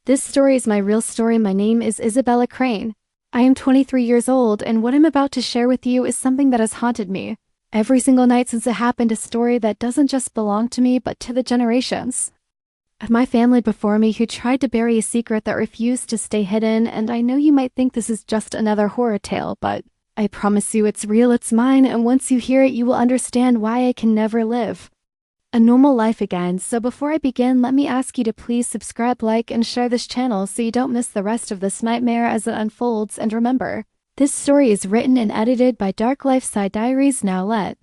This story is my real story. My name is Isabella Crane. I am 23 years old, and what I'm about to share with you is something that has haunted me every single night since it happened, a story that doesn't just belong to me, but to the generations of my family before me who tried to bury a secret that refused to stay hidden. And I know you might think this is just another horror tale, but I promise you it's real, it's mine, and once you hear it, you will understand why I can never live a normal life again. So before I begin, let me ask you to please subscribe, like, and share this channel so you don't miss the rest of this nightmare as it unfolds. And remember, this story is written and edited by Dark Lifeside Diaries. Now let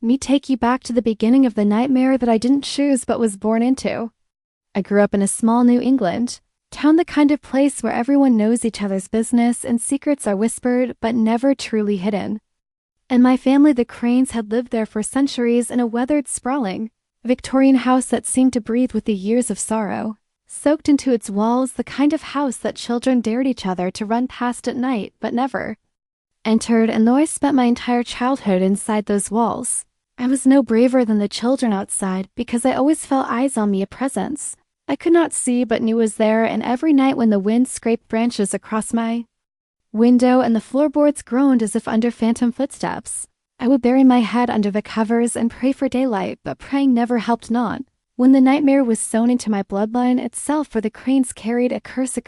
me take you back to the beginning of the nightmare that I didn't choose but was born into. I grew up in a small New England town, the kind of place where everyone knows each other's business and secrets are whispered but never truly hidden. And my family, the Cranes, had lived there for centuries in a weathered, sprawling Victorian house that seemed to breathe with the years of sorrow soaked into its walls, the kind of house that children dared each other to run past at night but never entered. And though I spent my entire childhood inside those walls, I was no braver than the children outside, because I always felt eyes on me, a presence I could not see but knew was there. And every night when the wind scraped branches across my window and the floorboards groaned as if under phantom footsteps, I would bury my head under the covers and pray for daylight, but praying never helped. Not when the nightmare was sewn into my bloodline itself, for the Cranes carried a curse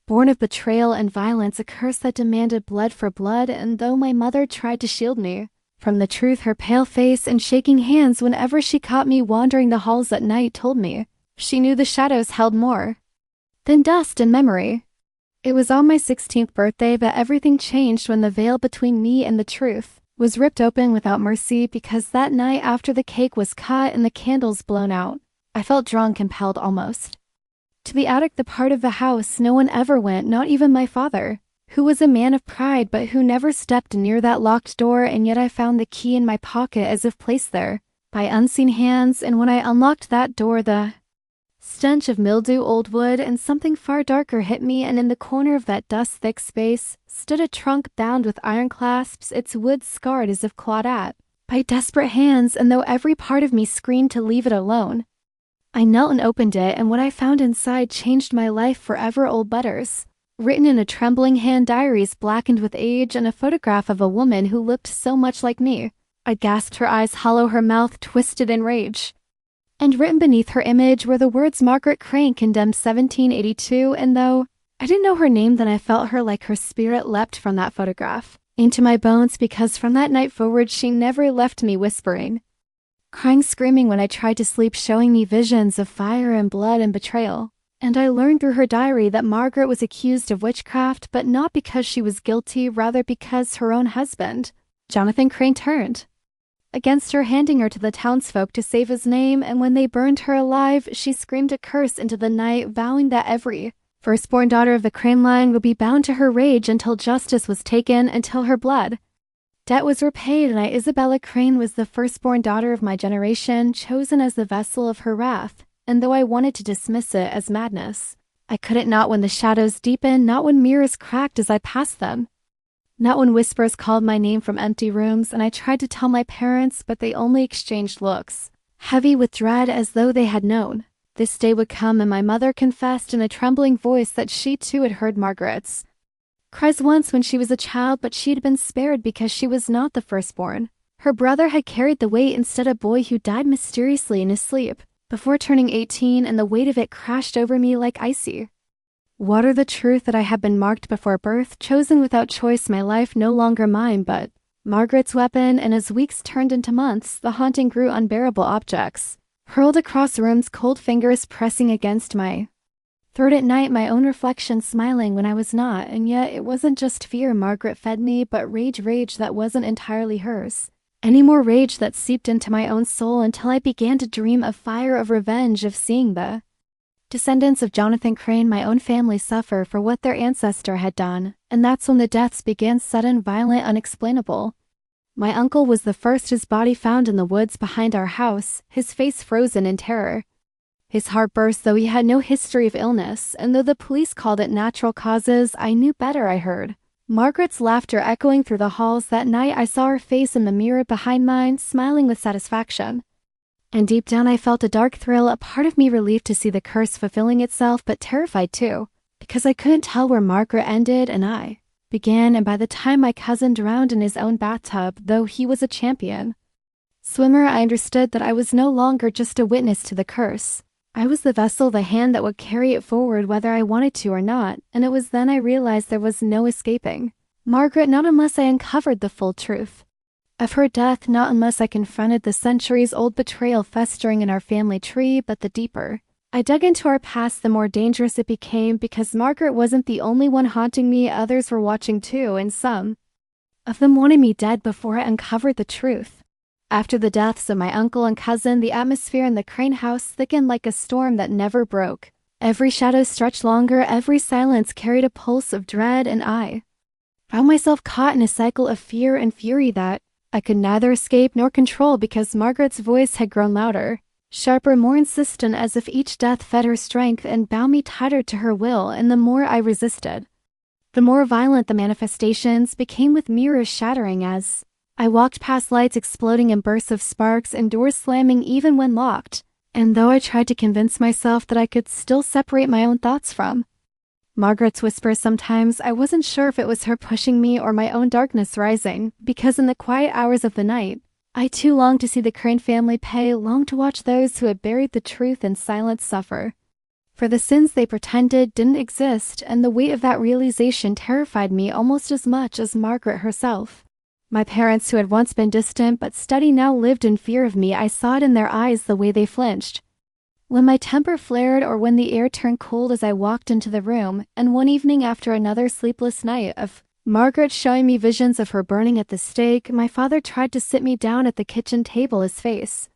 born of betrayal and violence, a curse that demanded blood for blood. And though my mother tried to shield me from the truth, her pale face and shaking hands whenever she caught me wandering the halls at night told me she knew the shadows held more than dust and memory. It was on my 16th birthday that everything changed, when the veil between me and the truth was ripped open without mercy, because that night after the cake was cut and the candles blown out, I felt drawn, compelled almost, to the attic, the part of the house no one ever went, not even my father, who was a man of pride but who never stepped near that locked door. And yet I found the key in my pocket, as if placed there by unseen hands, and when I unlocked that door, the stench of mildew, old wood, and something far darker hit me. And in the corner of that dust-thick space stood a trunk bound with iron clasps, its wood scarred as if clawed at by desperate hands. And though every part of me screamed to leave it alone, I knelt and opened it, and what I found inside changed my life forever. Old letters written in a trembling hand, diaries blackened with age, and a photograph of a woman who looked so much like me. I gasped, her eyes hollow, her mouth twisted in rage, and written beneath her image were the words Margaret Crane, condemned 1782. And though I didn't know her name then, I felt her like her spirit leapt from that photograph into my bones, because from that night forward she never left me, whispering, crying, screaming when I tried to sleep, showing me visions of fire and blood and betrayal. And I learned through her diary that Margaret was accused of witchcraft, but not because she was guilty, rather because her own husband, Jonathan Crane, turned against her, handing her to the townsfolk to save his name. And when they burned her alive, she screamed a curse into the night, vowing that every firstborn daughter of the Crane line would be bound to her rage until justice was taken, until her blood debt was repaid. And I, Isabella Crane, was the firstborn daughter of my generation, chosen as the vessel of her wrath. And though I wanted to dismiss it as madness, I couldn't, not when the shadows deepened, not when mirrors cracked as I passed them, not when whispers called my name from empty rooms. And I tried to tell my parents, but they only exchanged looks, heavy with dread, as though they had known this day would come. And my mother confessed in a trembling voice that she too had heard Margaret's cries once when she was a child, but she had been spared because she was not the firstborn. Her brother had carried the weight instead, a boy who died mysteriously in his sleep before turning 18, and the weight of it crashed over me like icy water. The truth that I had been marked before birth, chosen without choice, my life no longer mine but Margaret's weapon. And as weeks turned into months, the haunting grew unbearable. Objects hurled across rooms, cold fingers pressing against my throat at night, my own reflection smiling when I was not. And yet it wasn't just fear Margaret fed me, but rage that wasn't entirely hers. Any more rage that seeped into my own soul, until I began to dream of fire, of revenge, of seeing the descendants of Jonathan Crane, my own family, suffer for what their ancestor had done. And that's when the deaths began, sudden, violent, unexplainable. My uncle was the first, his body found in the woods behind our house, his face frozen in terror. His heart burst, though he had no history of illness, and though the police called it natural causes, I knew better. I heard Margaret's laughter echoing through the halls. That night I saw her face in the mirror behind mine, smiling with satisfaction. And deep down I felt a dark thrill, a part of me relieved to see the curse fulfilling itself, but terrified too, because I couldn't tell where Margaret ended and I began, and by the time my cousin drowned in his own bathtub, though he was a champion swimmer, I understood that I was no longer just a witness to the curse. I was the vessel, the hand that would carry it forward whether I wanted to or not, and it was then I realized there was no escaping Margaret, not unless I uncovered the full truth of her death, not unless I confronted the centuries-old betrayal festering in our family tree. But the deeper I dug into our past, the more dangerous it became, because Margaret wasn't the only one haunting me. Others were watching too, and some of them wanted me dead before I uncovered the truth. After the deaths of my uncle and cousin, the atmosphere in the Crane house thickened like a storm that never broke. Every shadow stretched longer, every silence carried a pulse of dread, and I found myself caught in a cycle of fear and fury that I could neither escape nor control, because Margaret's voice had grown louder, sharper, more insistent, as if each death fed her strength and bound me tighter to her will. And the more I resisted, the more violent the manifestations became, with mirrors shattering as I walked past, lights exploding in bursts of sparks and doors slamming even when locked. And though I tried to convince myself that I could still separate my own thoughts from Margaret's whispers, sometimes I wasn't sure if it was her pushing me or my own darkness rising, because in the quiet hours of the night, I too longed to see the Crane family pay, longed to watch those who had buried the truth in silence suffer for the sins they pretended didn't exist, and the weight of that realization terrified me almost as much as Margaret herself. My parents, who had once been distant but steady, now lived in fear of me. I saw it in their eyes, the way they flinched when my temper flared or when the air turned cold as I walked into the room. And one evening, after another sleepless night of Margaret showing me visions of her burning at the stake, my father tried to sit me down at the kitchen table, his face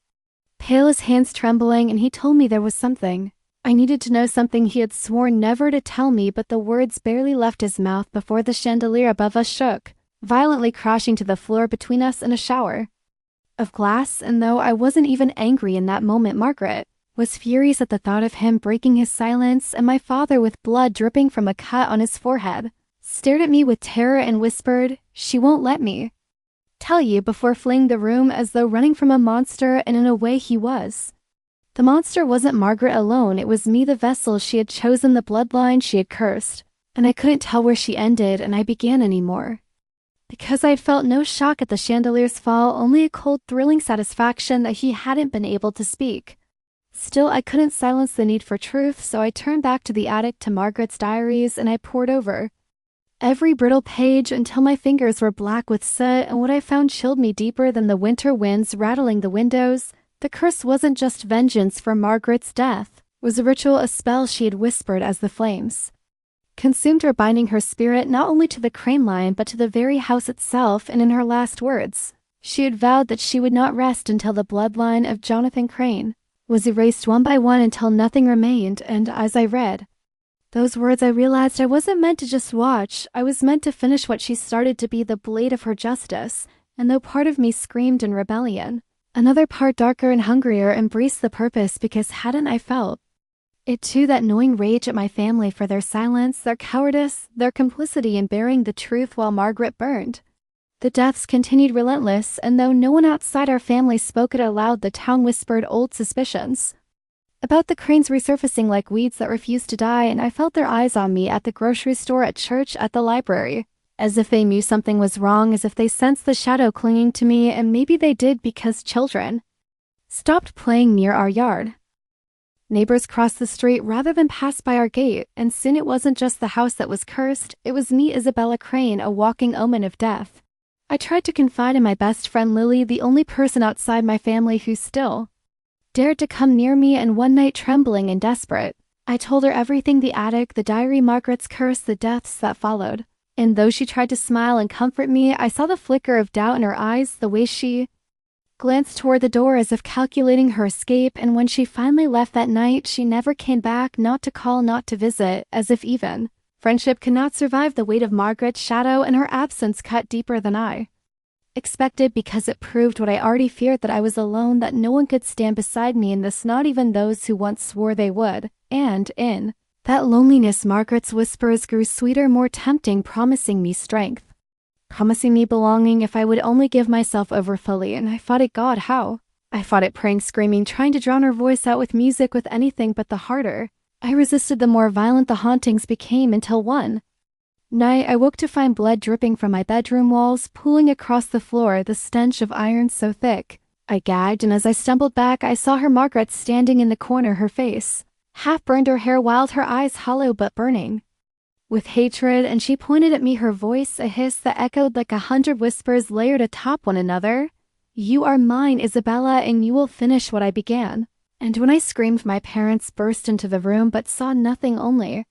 pale, his hands trembling, and he told me there was something I needed to know, something he had sworn never to tell me. But the words barely left his mouth before the chandelier above us shook, violently crashing to the floor between us in a shower of glass. And though I wasn't even angry in that moment, Margaret was furious at the thought of him breaking his silence, and my father, with blood dripping from a cut on his forehead, stared at me with terror and whispered, "She won't let me tell you," before fleeing the room as though running from a monster. And in a way he was. The monster wasn't Margaret alone, it was me, the vessel she had chosen, the bloodline she had cursed. And I couldn't tell where she ended and I began anymore, because I had felt no shock at the chandelier's fall, only a cold, thrilling satisfaction that he hadn't been able to speak. Still, I couldn't silence the need for truth, so I turned back to the attic, to Margaret's diaries, and I pored over every brittle page until my fingers were black with soot, and what I found chilled me deeper than the winter winds rattling the windows. The curse wasn't just vengeance for Margaret's death, it was a ritual, a spell she had whispered as the flames consumed her, binding her spirit not only to the Crane line but to the very house itself. And in her last words, she had vowed that she would not rest until the bloodline of Jonathan Crane was erased one by one, until nothing remained. And as I read those words, I realized I wasn't meant to just watch, I was meant to finish what she started, to be the blade of her justice. And though part of me screamed in rebellion, another part, darker and hungrier, embraced the purpose, because hadn't I felt it too, that knowing rage at my family for their silence, their cowardice, their complicity in burying the truth while Margaret burned? The deaths continued relentless, and though no one outside our family spoke it aloud, the town whispered old suspicions about the Cranes resurfacing like weeds that refused to die. And I felt their eyes on me, at the grocery store, at church, at the library, as if they knew something was wrong, as if they sensed the shadow clinging to me. And maybe they did, because children stopped playing near our yard. Neighbors crossed the street rather than pass by our gate, and soon it wasn't just the house that was cursed, it was me, Isabella Crane, a walking omen of death. I tried to confide in my best friend Lily, the only person outside my family who still dared to come near me, and one night, trembling and desperate, I told her everything: the attic, the diary, Margaret's curse, the deaths that followed. And though she tried to smile and comfort me, I saw the flicker of doubt in her eyes, the way she glanced toward the door as if calculating her escape. And when she finally left that night, she never came back, not to call, not to visit, as if even friendship could not survive the weight of Margaret's shadow, and her absence cut deeper than I expected, because it proved what I already feared, that I was alone, that no one could stand beside me in this, not even those who once swore they would. And in that loneliness, Margaret's whispers grew sweeter, more tempting, promising me strength, promising me belonging if I would only give myself over fully. And I fought it. God, how? I fought it, praying, screaming, trying to drown her voice out with music, with anything but the harder I resisted, the more violent the hauntings became, until one night I woke to find blood dripping from my bedroom walls, pooling across the floor, the stench of iron so thick I gagged, and as I stumbled back, I saw her, Margaret, standing in the corner, her face half-burned, her hair wild, her eyes hollow but burning with hatred, and she pointed at me, her voice a hiss that echoed like 100 whispers layered atop one another. "You are mine, Isabella, and you will finish what I began." And when I screamed, my parents burst into the room but saw nothing, only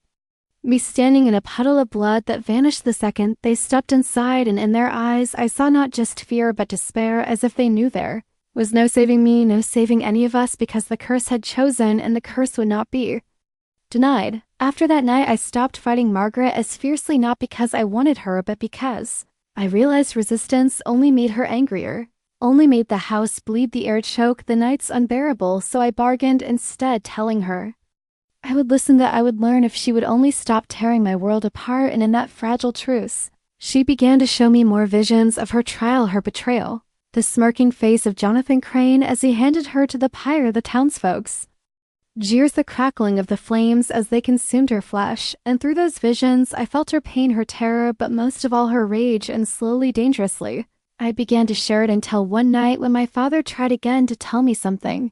me standing in a puddle of blood that vanished the second they stepped inside, and in their eyes I saw not just fear but despair, as if they knew there was no saving me, no saving any of us, because the curse had chosen and the curse would not be denied. After that night, I stopped fighting Margaret as fiercely, not because I wanted her, but because I realized resistance only made her angrier, only made the house bleed, the air choke, the nights unbearable. So I bargained instead, telling her I would listen, that I would learn if she would only stop tearing my world apart. And in that fragile truce, she began to show me more visions of her trial, her betrayal, the smirking face of Jonathan Crane as he handed her to the pyre, the townsfolk's jeers, the crackling of the flames as they consumed her flesh. And through those visions I felt her pain, her terror, but most of all her rage, and slowly, dangerously, I began to share it, until one night when my father tried again to tell me something,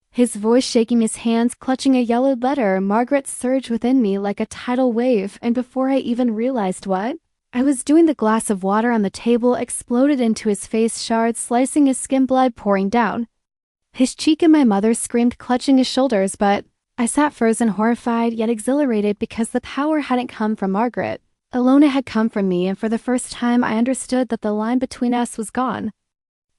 his voice shaking, his hands clutching a yellowed letter, Margaret surged within me like a tidal wave, and before I even realized what I was doing, the glass of water on the table exploded into his face, shards slicing his skin, blood pouring down his cheek, and my mother screamed, clutching his shoulders. But I sat frozen, horrified yet exhilarated, because the power hadn't come from Margaret alone, it had come from me, and for the first time I understood that the line between us was gone,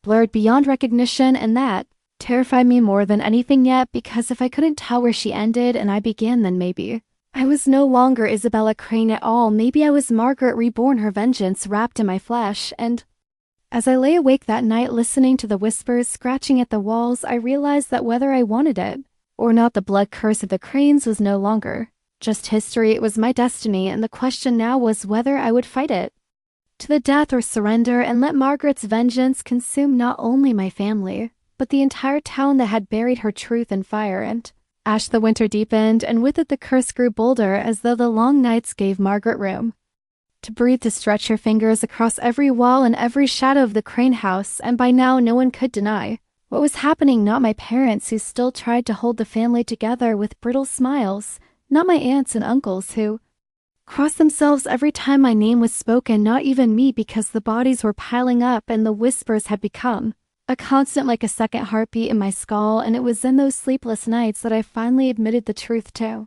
blurred beyond recognition, and that terrified me more than anything yet, because if I couldn't tell where she ended and I began, then maybe I was no longer Isabella Crane at all. Maybe I was Margaret reborn, her vengeance wrapped in my flesh. And as I lay awake that night, listening to the whispers scratching at the walls, I realized that whether I wanted it or not, the blood curse of the Cranes was no longer just history, it was my destiny, and the question now was whether I would fight it to the death or surrender and let Margaret's vengeance consume not only my family, but the entire town that had buried her truth in fire and ash. The winter deepened, and with it the curse grew bolder, as though the long nights gave Margaret room to breathe, to stretch her fingers across every wall and every shadow of the Crane house. And by now no one could deny what was happening, not my parents, who still tried to hold the family together with brittle smiles, not my aunts and uncles, who crossed themselves every time my name was spoken, not even me, because the bodies were piling up and the whispers had become a constant, like a second heartbeat in my skull. And it was in those sleepless nights that I finally admitted the truth to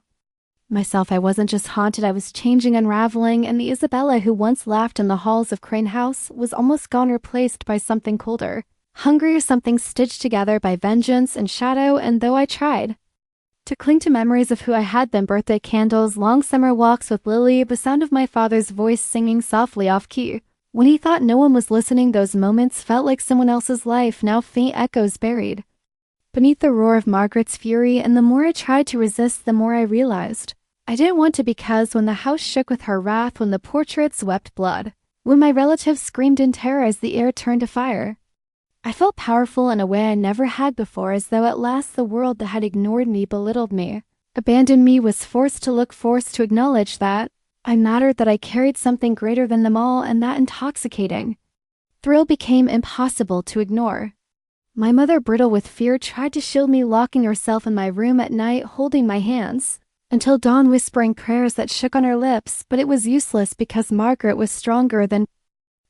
myself. I wasn't just haunted, I was changing, unraveling, and the Isabella who once laughed in the halls of Crane House was almost gone, replaced by something colder, hungrier, something stitched together by vengeance and shadow. And though I tried to cling to memories of who I had been, birthday candles, long summer walks with Lily, the sound of my father's voice singing softly off-key when he thought no one was listening, those moments felt like someone else's life, now faint echoes buried beneath the roar of Margaret's fury. And the more I tried to resist, the more I realized I didn't want to, because when the house shook with her wrath, when the portraits wept blood, when my relatives screamed in terror as the air turned to fire, I felt powerful in a way I never had before, as though at last the world that had ignored me, belittled me, abandoned me, was forced to acknowledge that I mattered, that I carried something greater than them all. And that intoxicating thrill became impossible to ignore. My mother, brittle with fear, tried to shield me, locking herself in my room at night, holding my hands until dawn, whispering prayers that shook on her lips. But it was useless, because Margaret was stronger than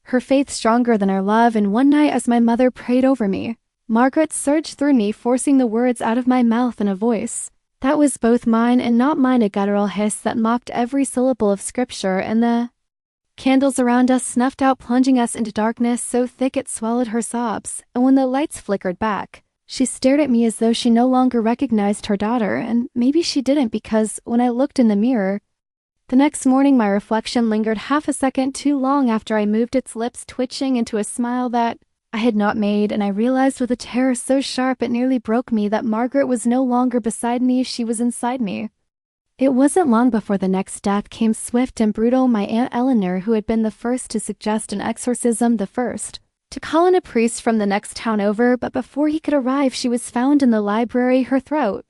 her faith, stronger than our love. And one night, as my mother prayed over me, Margaret surged through me, forcing the words out of my mouth in a voice that was both mine and not mine, a guttural hiss that mocked every syllable of scripture. And the candles around us snuffed out, plunging us into darkness so thick it swallowed her sobs. And when the lights flickered back, she stared at me as though she no longer recognized her daughter. And maybe she didn't, because when I looked in the mirror the next morning, my reflection lingered half a second too long after I moved, its lips twitching into a smile that I had not made. And I realized with a terror so sharp it nearly broke me that Margaret was no longer beside me, she was inside me. It wasn't long before the next death came, swift and brutal. My Aunt Eleanor, who had been the first to suggest an exorcism, the first to call in a priest from the next town over, but before he could arrive, she was found in the library, her throat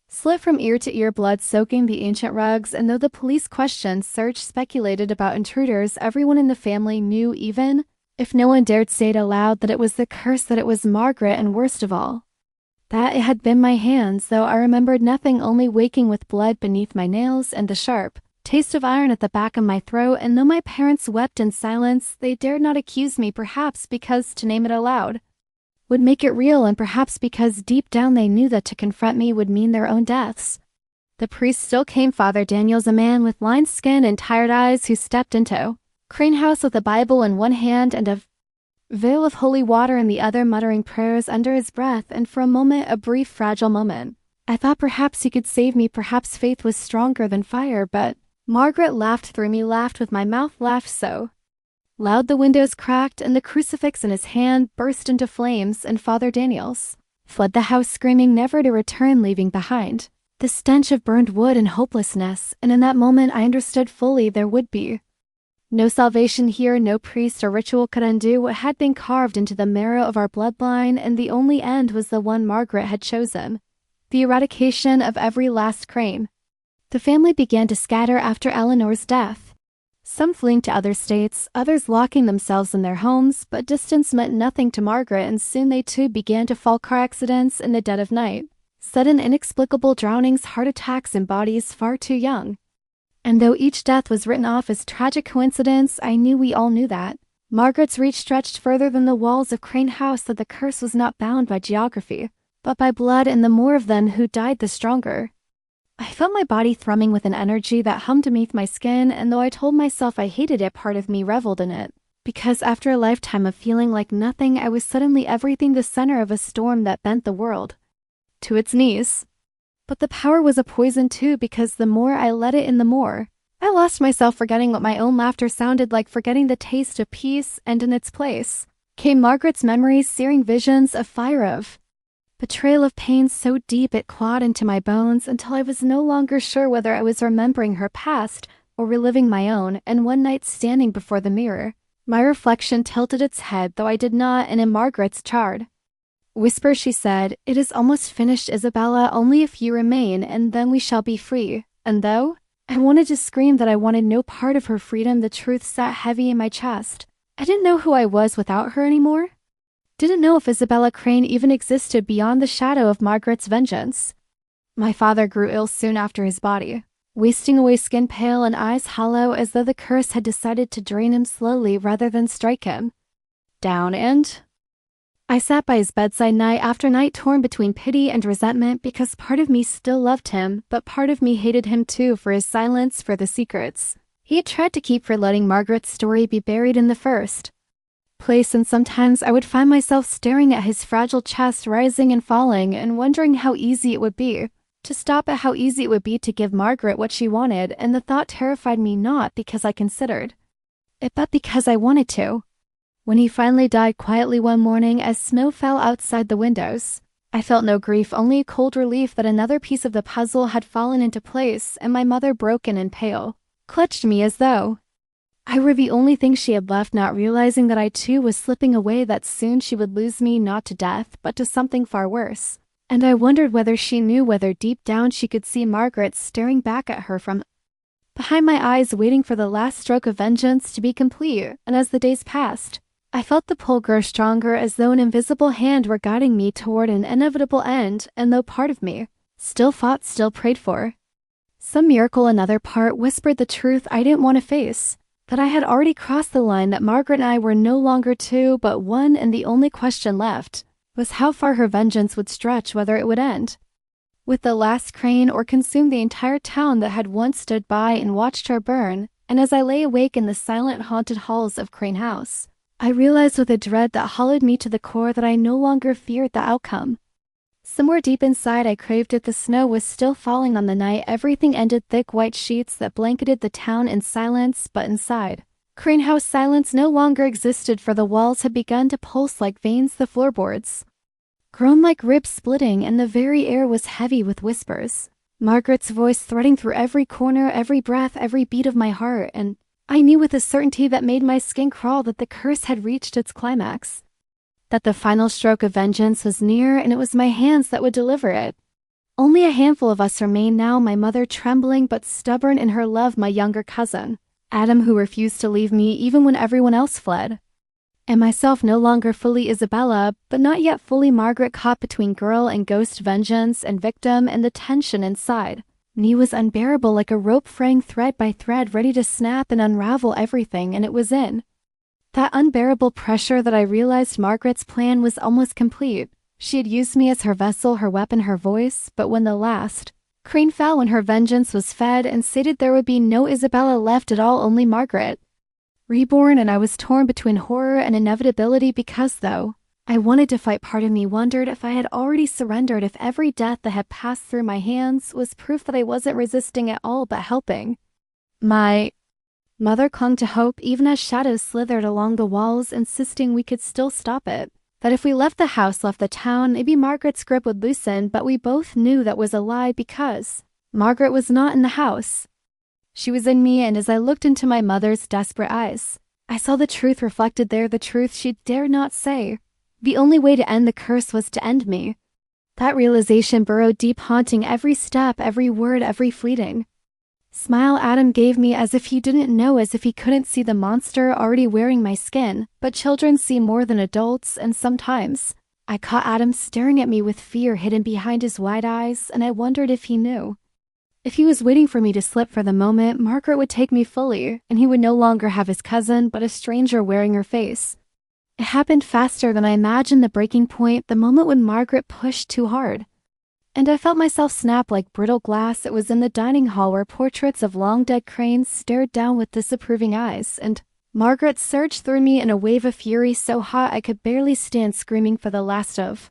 slit from ear to ear, blood soaking the ancient rugs, and though the police questioned, searched, speculated about intruders, everyone in the family knew, even if no one dared say it aloud, that it was the curse, that it was Margaret, and worst of all, that it had been my hands, though I remembered nothing, only waking with blood beneath my nails and the sharp taste of iron at the back of my throat. And though my parents wept in silence, they dared not accuse me, perhaps because to name it aloud would make it real, and perhaps because deep down they knew that to confront me would mean their own deaths. The priest still came. Father Daniel's a man with lined skin and tired eyes who stepped into Crane House with a Bible in one hand and a veil of holy water in the other, muttering prayers under his breath, and for a moment, a brief, fragile moment, I thought perhaps he could save me, perhaps faith was stronger than fire, but Margaret laughed through me, laughed with my mouth, laughed so loud the windows cracked, and the crucifix in his hand burst into flames, and Father Daniel's fled the house screaming, never to return, leaving behind the stench of burned wood and hopelessness. And in that moment I understood fully there would be no salvation here, no priest or ritual could undo what had been carved into the marrow of our bloodline, and the only end was the one Margaret had chosen, the eradication of every last Crane. The family began to scatter after Eleanor's death, some fleeing to other states, others locking themselves in their homes, but distance meant nothing to Margaret, and soon they too began to fall. Car accidents in the dead of night, sudden inexplicable drownings, heart attacks in bodies far too young. And though each death was written off as tragic coincidence, I knew we all knew that Margaret's reach stretched further than the walls of Crane House, that the curse was not bound by geography, but by blood, and the more of them who died, the stronger. I felt my body thrumming with an energy that hummed beneath my skin, and though I told myself I hated it, part of me reveled in it, because after a lifetime of feeling like nothing, I was suddenly everything, the center of a storm that bent the world to its knees. But the power was a poison too, because the more I let it in, the more I lost myself, forgetting what my own laughter sounded like, forgetting the taste of peace, and in its place came Margaret's memories, searing visions of fire, of betrayal, of pain so deep it clawed into my bones, until I was no longer sure whether I was remembering her past or reliving my own. And one night, standing before the mirror, my reflection tilted its head, though I did not, and in Margaret's charred whisper she said, "It is almost finished, Isabella, only if you remain, and then we shall be free." And though I wanted to scream that I wanted no part of her freedom, the truth sat heavy in my chest. I didn't know who I was without her anymore. Didn't know if Isabella Crane even existed beyond the shadow of Margaret's vengeance. My father grew ill soon after, his body wasting away, skin pale and eyes hollow, as though the curse had decided to drain him slowly rather than strike him down, and I sat by his bedside night after night, torn between pity and resentment, because part of me still loved him, but part of me hated him too, for his silence, for the secrets he had tried to keep, for letting Margaret's story be buried in the first place. And sometimes I would find myself staring at his fragile chest rising and falling, and wondering how easy it would be to stop it, how easy it would be to give Margaret what she wanted, and the thought terrified me, not because I considered it, but because I wanted to. When he finally died quietly one morning, as snow fell outside the windows, I felt no grief, only a cold relief that another piece of the puzzle had fallen into place, and my mother, broken and pale, clutched me as though I were the only thing she had left, not realizing that I too was slipping away, that soon she would lose me, not to death, but to something far worse. And I wondered whether she knew, whether deep down she could see Margaret staring back at her from behind my eyes, waiting for the last stroke of vengeance to be complete. And as the days passed, I felt the pull grow stronger, as though an invisible hand were guiding me toward an inevitable end, and though part of me still fought, still prayed for some miracle, another part whispered the truth I didn't want to face, that I had already crossed the line, that Margaret and I were no longer two, but one, and the only question left was how far her vengeance would stretch, whether it would end with the last Crane or consume the entire town that had once stood by and watched her burn. And as I lay awake in the silent, haunted halls of Crane House, I realized with a dread that hollowed me to the core that I no longer feared the outcome. Somewhere deep inside I craved it. The snow was still falling on the night, everything ended, thick white sheets that blanketed the town in silence, but inside Crane House silence no longer existed, for the walls had begun to pulse like veins, the floorboards groaned like ribs splitting, and the very air was heavy with whispers. Margaret's voice threading through every corner, every breath, every beat of my heart, and I knew with a certainty that made my skin crawl that the curse had reached its climax. that the final stroke of vengeance was near and it was my hands that would deliver it. Only a handful of us remained now, my mother trembling but stubborn in her love, my younger cousin, Adam, who refused to leave me even when everyone else fled, and myself no longer fully Isabella, but not yet fully Margaret, caught between girl and ghost, vengeance and victim, and the tension inside me was unbearable, like a rope fraying thread by thread, ready to snap and unravel everything, and it was in that unbearable pressure that I realized Margaret's plan was almost complete. She had used me as her vessel, her weapon, her voice, but when the last Crane fell, when her vengeance was fed and sated, there would be no Isabella left at all, only Margaret reborn, and I was torn between horror and inevitability because, though I wanted to fight, part of me wondered if I had already surrendered, if every death that had passed through my hands was proof that I wasn't resisting at all but helping. My mother clung to hope even as shadows slithered along the walls, insisting we could still stop it, that if we left the house, left the town, maybe Margaret's grip would loosen, but we both knew that was a lie because Margaret was not in the house. She was in me, and as I looked into my mother's desperate eyes, I saw the truth reflected there, the truth she dared not say. The only way to end the curse was to end me. That realization burrowed deep, haunting every step, every word, every fleeting smile Adam gave me, as if he didn't know, as if he couldn't see the monster already wearing my skin. But children see more than adults, and sometimes I caught Adam staring at me with fear hidden behind his wide eyes, and I wondered if he knew. If he was waiting for me to slip for the moment Margaret would take me fully, and he would no longer have his cousin, but a stranger wearing her face. It happened faster than I imagined, the breaking point, the moment when Margaret pushed too hard, and I felt myself snap like brittle glass. It was in the dining hall where portraits of long-dead Cranes stared down with disapproving eyes, and Margaret surged through me in a wave of fury so hot I could barely stand, screaming for the last of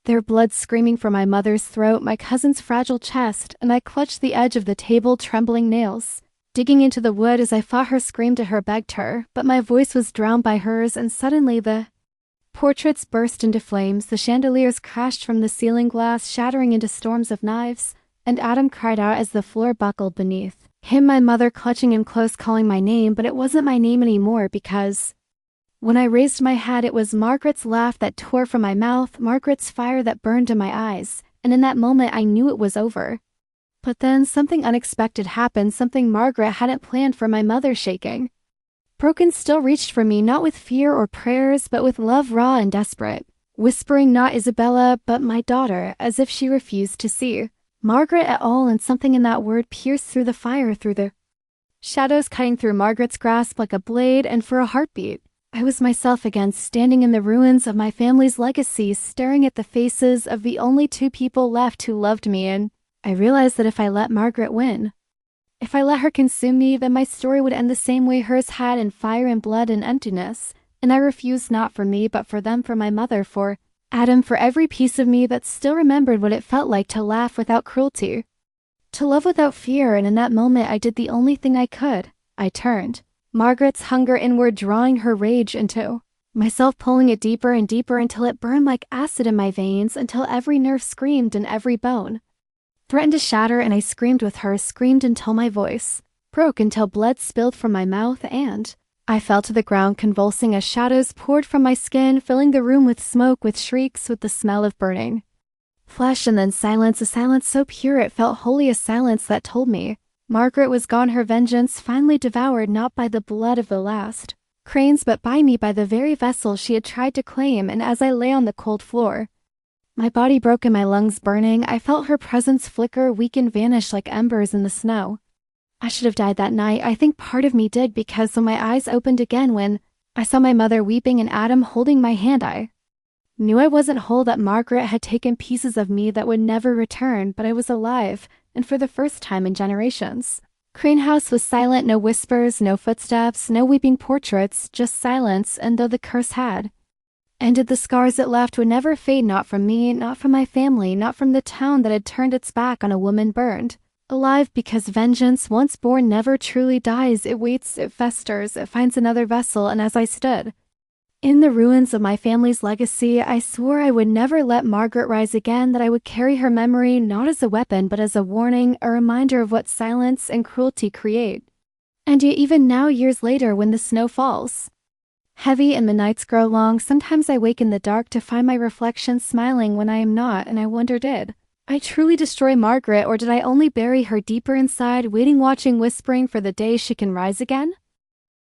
their blood, screaming for my mother's throat, my cousin's fragile chest, and I clutched the edge of the table, trembling nails digging into the wood as I fought her, screamed at her, begged her, but my voice was drowned by hers, and suddenly the portraits burst into flames, the chandeliers crashed from the ceiling glass, shattering into storms of knives, and Adam cried out as the floor buckled beneath him, my mother clutching him close, calling my name, but it wasn't my name anymore, because when I raised my head, it was Margaret's laugh that tore from my mouth, Margaret's fire that burned in my eyes, and in that moment I knew it was over. But then something unexpected happened, something Margaret hadn't planned for. My mother, shaking, broken, still reached for me, not with fear or prayers, but with love raw and desperate, whispering, not Isabella, but my daughter, as if she refused to see Margaret at all, and something in that word pierced through the fire, through the shadows, cutting through Margaret's grasp like a blade, and for a heartbeat, I was myself again, standing in the ruins of my family's legacy, staring at the faces of the only two people left who loved me, and I realized that if I let Margaret win, if I let her consume me, then my story would end the same way hers had, in fire and blood and emptiness, and I refused, not for me, but for them, for my mother, for Adam, for every piece of me that still remembered what it felt like to laugh without cruelty, to love without fear, and in that moment I did the only thing I could. I turned Margaret's hunger inward, drawing her rage into myself, pulling it deeper and deeper until it burned like acid in my veins, until every nerve screamed and every bone threatened to shatter, and I screamed with her, screamed until my voice broke, until blood spilled from my mouth, and I fell to the ground, convulsing as shadows poured from my skin, filling the room with smoke, with shrieks, with the smell of burning flesh, and then silence, a silence so pure it felt holy, a silence that told me Margaret was gone, her vengeance finally devoured, not by the blood of the last Cranes, but by me, by the very vessel she had tried to claim. And as I lay on the cold floor, my body broken, my lungs burning, I felt her presence flicker, weaken, vanish like embers in the snow. I should have died that night. I think part of me did, because when my eyes opened again, when I saw my mother weeping and Adam holding my hand, I knew I wasn't whole, that Margaret had taken pieces of me that would never return, but I was alive, and for the first time in generations. Crane House was silent, no whispers, no footsteps, no weeping portraits, just silence, and though the curse had ended, the scars it left would never fade, not from me, not from my family, not from the town that had turned its back on a woman burned alive, because vengeance, once born, never truly dies. It waits, it festers, it finds another vessel, and as I stood in the ruins of my family's legacy, I swore I would never let Margaret rise again, that I would carry her memory not as a weapon, but as a warning, a reminder of what silence and cruelty create. And yet even now, years later, when the snow falls heavy and the nights grow long. Sometimes I wake in the dark to find my reflection smiling when I am not, and I wonder, did I truly destroy Margaret, or did I only bury her deeper inside, waiting, watching, whispering for the day she can rise again?